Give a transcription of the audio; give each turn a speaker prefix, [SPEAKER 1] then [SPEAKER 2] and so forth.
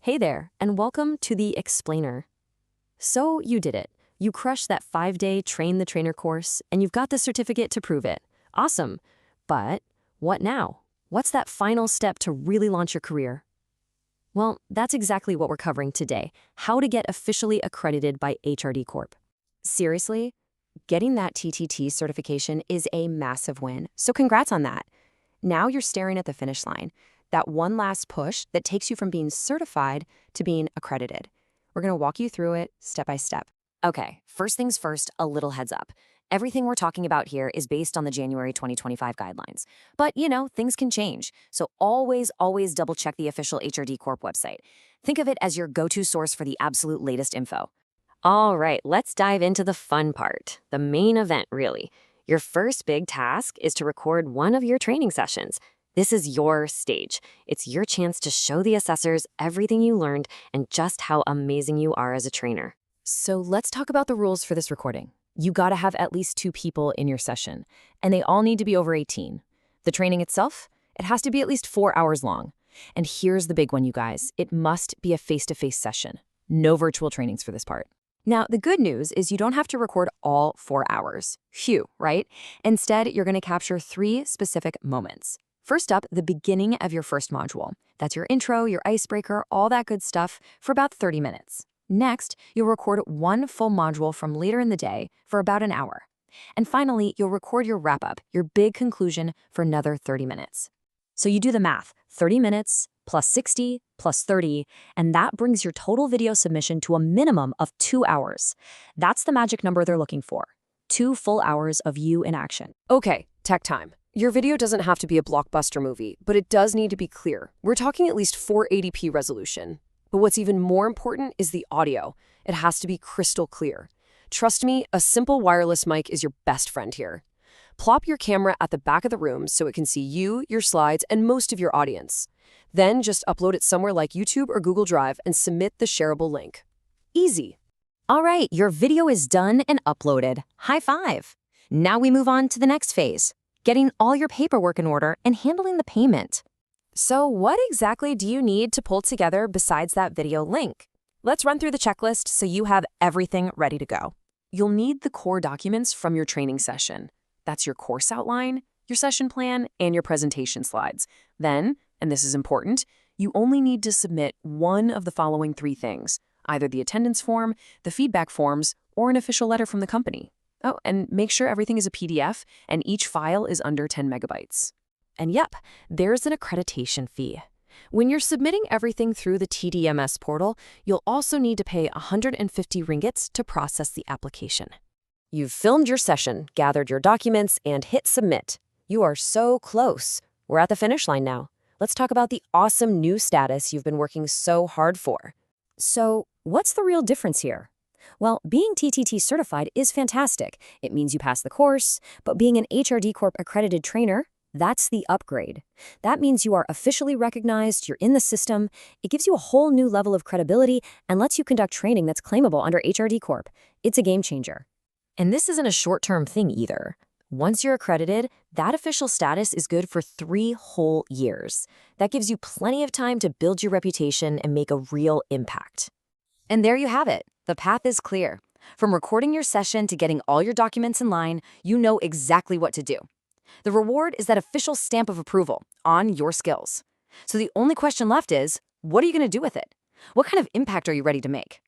[SPEAKER 1] Hey there, and welcome to the Explainer. So you did it. You crushed that 5-day Train the Trainer course, and you've got the certificate to prove it. Awesome. But what now? What's that final step to really launch your career? Well, that's exactly what we're covering today, how to get officially accredited by HRD Corp. Seriously? Getting that TTT certification is a massive win, so congrats on that. Now you're staring at the finish line, that one last push that takes you from being certified to being accredited. We're going to walk you through it step by step. Okay, first things first, a little heads up. Everything we're talking about here is based on the January 2025 guidelines. But, things can change. So always double check the official HRD Corp website. Think of it as your go-to source for the absolute latest info. All right, let's dive into the fun part, the main event, really. Your first big task is to record one of your training sessions. This is your stage. It's your chance to show the assessors everything you learned and just how amazing you are as a trainer. So let's talk about the rules for this recording. You gotta have at least 2 people in your session, and they all need to be over 18. The training itself, it has to be at least 4 hours long. And here's the big one, you guys. It must be a face-to-face session. No virtual trainings for this part. Now, the good news is you don't have to record all 4 hours. Phew, right? Instead, you're gonna capture 3 specific moments. First up, the beginning of your first module. That's your intro, your icebreaker, all that good stuff for about 30 minutes. Next, you'll record one full module from later in the day for about an hour. And finally, you'll record your wrap-up, your big conclusion for another 30 minutes. So you do the math, 30 minutes plus 60 plus 30, and that brings your total video submission to a minimum of 2 hours. That's the magic number they're looking for. 2 full hours of you in action.
[SPEAKER 2] Okay, tech time. Your video doesn't have to be a blockbuster movie, but it does need to be clear. We're talking at least 480p resolution. But what's even more important is the audio. It has to be crystal clear. Trust me, a simple wireless mic is your best friend here. Plop your camera at the back of the room so it can see you, your slides, and most of your audience. Then just upload it somewhere like YouTube or Google Drive and submit the shareable link. Easy.
[SPEAKER 1] All right, your video is done and uploaded. High five. Now we move on to the next phase, getting all your paperwork in order and handling the payment.
[SPEAKER 2] So what exactly do you need to pull together besides that video link? Let's run through the checklist so you have everything ready to go. You'll need the core documents from your training session. That's your course outline, your session plan, and your presentation slides. Then, and this is important, you only need to submit one of the following 3 things, either the attendance form, the feedback forms, or an official letter from the company. Oh, and make sure everything is a PDF and each file is under 10 megabytes. And yep, there's an accreditation fee. When you're submitting everything through the TDMS portal, you'll also need to pay 150 ringgits to process the application. You've filmed your session, gathered your documents, and hit submit. You are so close. We're at the finish line now. Let's talk about the awesome new status you've been working so hard for. So, what's the real difference here? Well, being TTT certified is fantastic. It means you pass the course, but being an HRD Corp Accredited Trainer, that's the upgrade. That means you are officially recognized, you're in the system, it gives you a whole new level of credibility and lets you conduct training that's claimable under HRD Corp. It's a game changer. And this isn't a short-term thing either. Once you're accredited, that official status is good for 3 whole years. That gives you plenty of time to build your reputation and make a real impact. And there you have it. The path is clear. From recording your session to getting all your documents in line, you know exactly what to do. The reward is that official stamp of approval on your skills. So the only question left is, what are you going to do with it? What kind of impact are you ready to make?